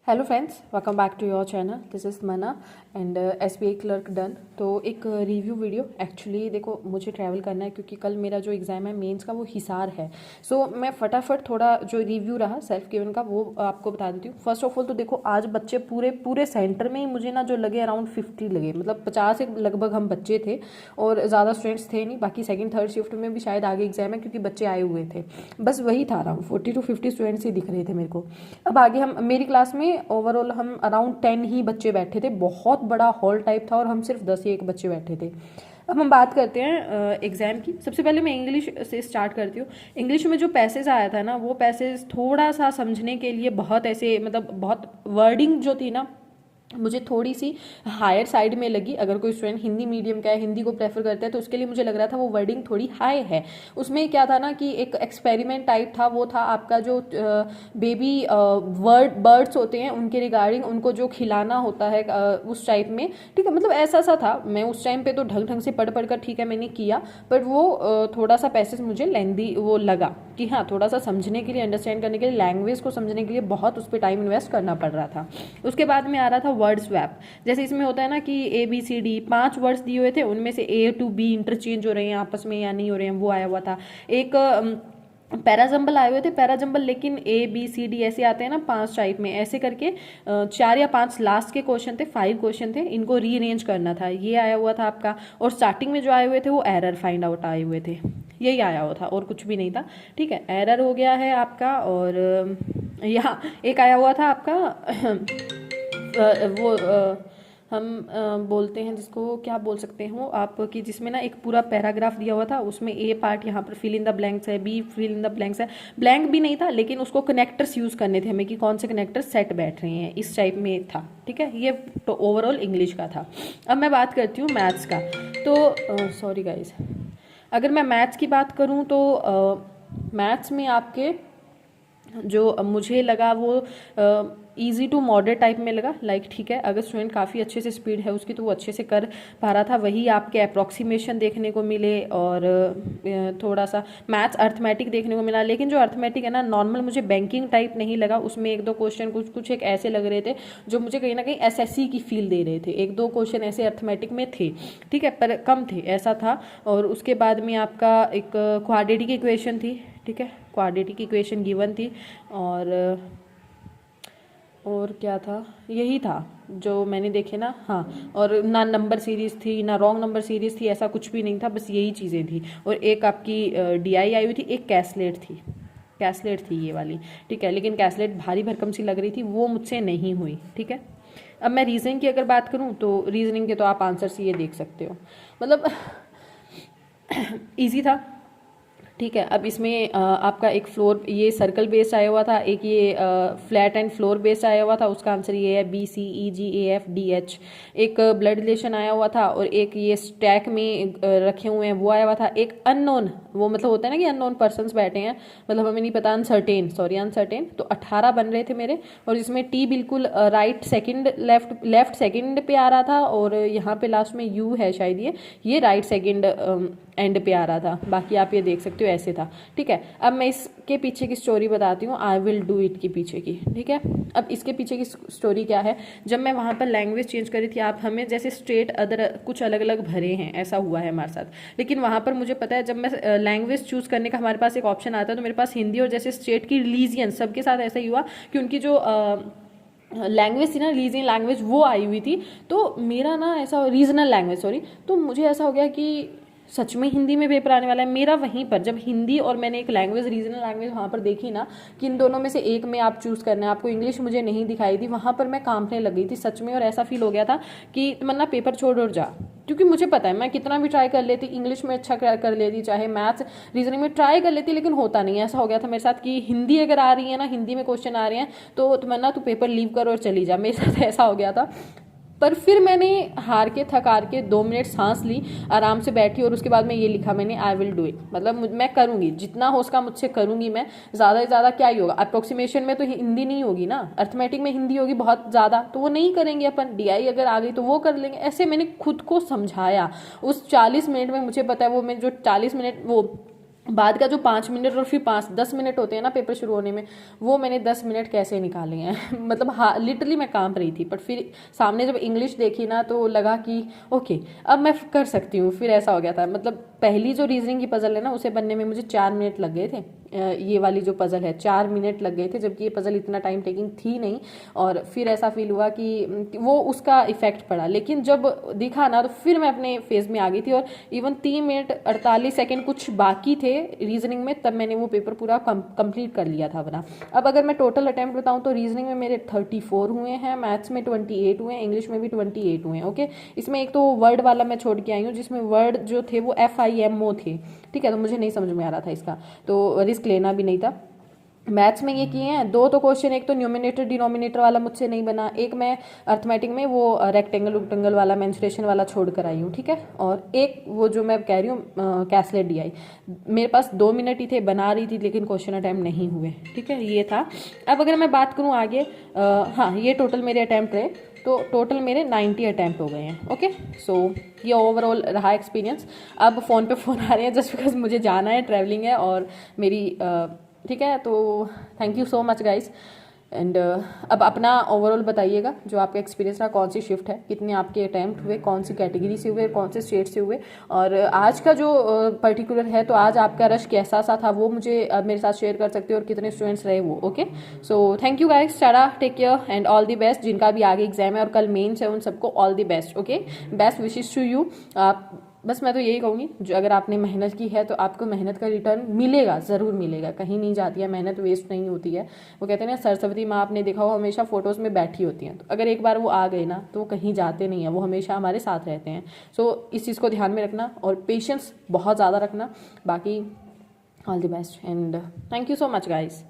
Hello friends, welcome back to your channel. This is Mana and SBI clerk done. तो एक review video. Actually देखो, मुझे travel करना है क्योंकि कल मेरा जो एग्ज़ाम है मेंस का वो हिसार है। सो मैं फटाफट थोड़ा जो रिव्यू रहा सेल्फ गिवन का वो आपको बता देती हूँ। फर्स्ट ऑफ ऑल तो देखो, आज बच्चे पूरे पूरे सेंटर में ही मुझे ना जो लगे अराउंड 50 लगे, मतलब 50 के लगभग हम बच्चे थे और ज़्यादा स्टूडेंट्स थे नहीं। बाकी सेकेंड थर्ड शिफ्ट में भी शायद आगे एग्जाम है क्योंकि बच्चे आए हुए थे। बस वही था, अराउंड 40 to 50 स्टूडेंट्स ही दिख रहे थे मेरे को। अब आगे हम मेरी क्लास में ओवरऑल हम अराउंड 10 ही बच्चे बैठे थे। बहुत बड़ा हॉल टाइप था और हम सिर्फ 10 ही एक बच्चे बैठे थे। अब हम बात करते हैं एग्ज़ाम की। सबसे पहले मैं इंग्लिश से स्टार्ट करती हूँ। इंग्लिश में जो पैसेज आया था ना, वो पैसेज थोड़ा सा समझने के लिए बहुत ऐसे, मतलब बहुत वर्डिंग जो थी ना, मुझे थोड़ी सी हायर साइड में लगी। अगर कोई स्टूडेंट हिंदी मीडियम का है, हिंदी को प्रेफर करता है, तो उसके लिए मुझे लग रहा था वो वर्डिंग थोड़ी हाई है। उसमें क्या था ना कि एक एक्सपेरिमेंट टाइप था। वो था आपका जो बेबी बर्ड्स होते हैं उनके रिगार्डिंग, उनको जो खिलाना होता है उस टाइप में। ठीक है, मतलब ऐसा सा था। मैं उस टाइम पे तो ढंग ढंग से पढ़ पढ़ कर ठीक है मैंने किया, बट वो थोड़ा सा पैसेज मुझे लेंदी वो लगा कि हाँ, थोड़ा सा समझने के लिए, अंडरस्टैंड करने के लिए, लैंग्वेज को समझने के लिए बहुत उस पर टाइम इन्वेस्ट करना पड़ रहा था। उसके बाद में आ रहा था वर्ड स्वैप। जैसे इसमें होता है ना कि ABCD 5 वर्ड्स दिए हुए थे, उनमें से A to B इंटरचेंज हो रहे हैं आपस में या नहीं हो रहे हैं, वो आया हुआ था। एक पैराजम्बल आए हुए थे, पैराजम्बल लेकिन ABCD ऐसे आते हैं ना 5 टाइप में, ऐसे करके 4 या 5 लास्ट के क्वेश्चन थे, 5 क्वेश्चन थे, इनको रीअरेंज करना था, ये आया हुआ था आपका। और स्टार्टिंग में जो आए हुए थे वो एरर फाइंड आउट आए हुए थे, यही आया हुआ था और कुछ भी नहीं था। ठीक है, एरर हो गया है आपका। और यहाँ एक आया हुआ था आपका वो हम बोलते हैं जिसको क्या बोल सकते हो आप, कि जिसमें ना एक पूरा पैराग्राफ दिया हुआ था, उसमें A पार्ट यहाँ पर फिल इन द ब्लैंक्स है, B fill in the blanks है। ब्लैंक भी नहीं था लेकिन उसको कनेक्टर्स यूज़ करने थे हमें कि कौन से कनेक्टर सेट बैठ रहे हैं, इस टाइप में था। ठीक है, ये तो ओवरऑल इंग्लिश का था। अब मैं बात करती हूँ मैथ्स का। तो सॉरी गाइज, अगर मैं मैथ्स की बात करूँ तो मैथ्स में आपके जो मुझे लगा वो ईजी टू मॉडरेट टाइप में लगा। लाइक ठीक है, अगर स्टूडेंट काफ़ी अच्छे से स्पीड है उसकी तो वो अच्छे से कर पा रहा था। वही आपके अप्रॉक्सीमेशन देखने को मिले और थोड़ा सा मैथ्स अर्थमेटिक देखने को मिला। लेकिन जो अर्थमेटिक है ना, नॉर्मल मुझे बैंकिंग टाइप नहीं लगा। उसमें एक दो क्वेश्चन कुछ कुछ एक ऐसे लग रहे थे जो मुझे कहीं ना कहीं SSC की फील दे रहे थे। एक दो क्वेश्चन ऐसे अर्थमेटिक में थे, ठीक है, पर कम थे, ऐसा था। और उसके बाद में आपका एक क्वाड्रेटिक इक्वेशन थी। ठीक है, क्वाड्रेटिक इक्वेशन गिवन थी। और क्या था, यही था जो मैंने देखे ना। हाँ, और ना नंबर सीरीज़ थी ना रॉन्ग नंबर सीरीज़ थी, ऐसा कुछ भी नहीं था, बस यही चीज़ें थी। और एक आपकी DI आई हुई थी, एक कैसलेट थी, कैसलेट थी ये वाली। ठीक है, लेकिन कैसलेट भारी भरकम सी लग रही थी, वो मुझसे नहीं हुई। ठीक है, अब मैं रीजनिंग की अगर बात करूँ तो रीजनिंग के तो आप आंसर्स ये देख सकते हो, मतलब ईजी था। ठीक है, अब इसमें आपका एक फ्लोर, ये सर्कल बेस्ड आया हुआ था, एक ये फ्लैट एंड फ्लोर बेस्ड आया हुआ था। उसका आंसर ये है BCEGAFDH। एक ब्लड रिलेशन आया हुआ था और एक ये स्टैक में रखे हुए हैं वो आया हुआ था। एक अननोन, वो मतलब होता है ना कि अननोन पर्सन्स बैठे हैं, मतलब हमें नहीं पता, अनसर्टेन, सॉरी अनसर्टेन। तो 18 बन रहे थे मेरे। और इसमें T बिल्कुल राइट सेकंड, लेफ्ट सेकंड पे आ रहा था। और यहाँ पे लास्ट में U है शायद, ये राइट सेकंड एंड पे आ रहा था। बाकी आप ये देख सकते हो ऐसे था। ठीक है, अब मैं इसके पीछे की स्टोरी बताती हूँ, आई विल डू इट के पीछे की। ठीक है, अब इसके पीछे की स्टोरी क्या है, जब मैं वहाँ पर लैंग्वेज चेंज करी थी, आप हमें जैसे स्टेट अदर कुछ अलग अलग भरे हैं, ऐसा हुआ है हमारे साथ। लेकिन वहाँ पर मुझे पता है, जब मैं लैंग्वेज चूज़ करने का हमारे पास एक ऑप्शन आता है, तो मेरे पास हिंदी और जैसे स्टेट की रिलीजियन, सबके साथ ऐसा ही हुआ कि उनकी जो लैंग्वेज थी ना, रीजनिंग लैंग्वेज, वो आई हुई थी। तो मेरा ना ऐसा, रीजनल लैंग्वेज सॉरी, तो मुझे ऐसा हो गया कि सच में हिंदी में पेपर आने वाला है मेरा। वहीं पर जब हिंदी और मैंने एक लैंग्वेज, रीजनल लैंग्वेज वहाँ पर देखी ना कि इन दोनों में से एक में आप चूज़ करना है, आपको इंग्लिश मुझे नहीं दिखाई दी, वहाँ पर मैं कांपने लग गई थी सच में। और ऐसा फील हो गया था कि मन्ना पेपर छोड़ और जा, क्योंकि मुझे पता है मैं कितना भी ट्राई कर लेती, इंग्लिश में अच्छा कर लेती, चाहे मैथ्स रीजनिंग में ट्राई कर लेती, लेकिन होता नहीं। ऐसा हो गया था मेरे साथ कि हिंदी अगर आ रही है ना, हिंदी में क्वेश्चन आ रहे हैं तो मन्ना तू पेपर लीव कर और चली जा, मेरे साथ ऐसा हो गया था। पर फिर मैंने हार के, थक हार के 2 मिनट सांस ली, आराम से बैठी और उसके बाद में ये लिखा मैंने, आई विल डू इट। मतलब मैं करूँगी, जितना हो उसका मुझसे करूँगी मैं। ज़्यादा से ज़्यादा क्या ही होगा, अप्रोक्सीमेशन में तो हिंदी नहीं होगी ना, अर्थमेटिक में हिंदी होगी बहुत ज़्यादा, तो वो नहीं करेंगे अपन। DI अगर आ गई तो वो कर लेंगे। ऐसे मैंने खुद को समझाया उस 40 मिनट में। मुझे पता है वो मैं जो 40 मिनट वो बाद का जो 5 मिनट और फिर 5-10 मिनट होते हैं ना पेपर शुरू होने में, वो मैंने 10 मिनट कैसे निकाले हैं मतलब हाँ लिटरली मैं काम रही थी, बट फिर सामने जब इंग्लिश देखी ना तो लगा कि ओके अब मैं कर सकती हूँ। फिर ऐसा हो गया था, मतलब पहली जो रीजनिंग की पजल है ना उसे बनने में मुझे 4 मिनट लग गए थे। ये वाली जो पजल है 4 मिनट लग गए थे, जबकि ये पजल इतना टाइम टेकिंग थी नहीं। और फिर ऐसा फील हुआ कि वो उसका इफेक्ट पड़ा, लेकिन जब दिखा ना तो फिर मैं अपने फेज में आ गई थी। और इवन 3 मिनट 48 सेकेंड कुछ बाकी थे रीजनिंग में, तब मैंने वो पेपर पूरा कंप्लीट कर लिया था अपना। अब अगर मैं टोटल अटेम्प्ट बताऊं तो रीजनिंग में मेरे 34 हुए हैं, मैथ्स में 28 हुए हैं, इंग्लिश में भी 28 हुए हैं। ओके, इसमें एक तो वर्ड वाला मैं छोड़ के आई हूँ, जिसमें वर्ड जो थे वो FIMO थे, ठीक है, तो मुझे नहीं समझ में आ रहा था इसका, तो रिस्क लेना भी नहीं था। मैथ्स में ये किए हैं 2 तो क्वेश्चन, एक तो न्यूमिनेटर डिनोमिनेटर वाला मुझसे नहीं बना, एक मैं अर्थमेटिक में वो रेक्टेंगल उक्टेंगल वाला मेंसुरेशन वाला छोड़ कर आई हूँ, ठीक है। और एक वो जो मैं कह रही हूँ कैसलेट DI, मेरे पास 2 मिनट ही थे, बना रही थी लेकिन क्वेश्चन अटैम्प्ट नहीं हुए, ठीक है, ये था। अब अगर मैं बात करूँ आगे, हाँ ये टोटल मेरे अटैम्प्ट रहे, तो टोटल मेरे 90 अटैम्प्ट हो गए हैं। ओके, सो ये ओवरऑल रहा एक्सपीरियंस। अब फ़ोन पे फ़ोन आ रहे हैं जस्ट बिकॉज मुझे जाना है, ट्रैवलिंग है और मेरी ठीक है। तो thank you so much guys. And अब अपना ओवरऑल बताइएगा जो आपका एक्सपीरियंस रहा, कौन सी शिफ्ट है, कितने आपके अटैम्प्ट हुए, कौन सी कैटेगरी से हुए, कौन से स्टेट से हुए, और आज का जो पर्टिकुलर है तो आज आपका रश कैसा सा था वो मुझे मेरे साथ शेयर कर सकते हो, और कितने स्टूडेंट्स रहे वो। Okay, so thank you guys, tata, take care and all the best. जिनका भी आगे एग्जाम है और कल मेन्स है उन सबको all the best. Okay, best wishes to you. आप बस मैं तो यही कहूँगी, जो अगर आपने मेहनत की है तो आपको मेहनत का रिटर्न मिलेगा, ज़रूर मिलेगा, कहीं नहीं जाती है मेहनत, वेस्ट नहीं होती है। वो कहते हैं ना सरस्वती माँ, आपने देखा हो हमेशा फोटोज़ में बैठी होती हैं, तो अगर एक बार वो आ गए ना तो वो कहीं जाते नहीं हैं, वो हमेशा हमारे साथ रहते हैं। सो इस चीज़ को ध्यान में रखना और पेशेंस बहुत ज़्यादा रखना। बाकी all the best and thank you so much guys.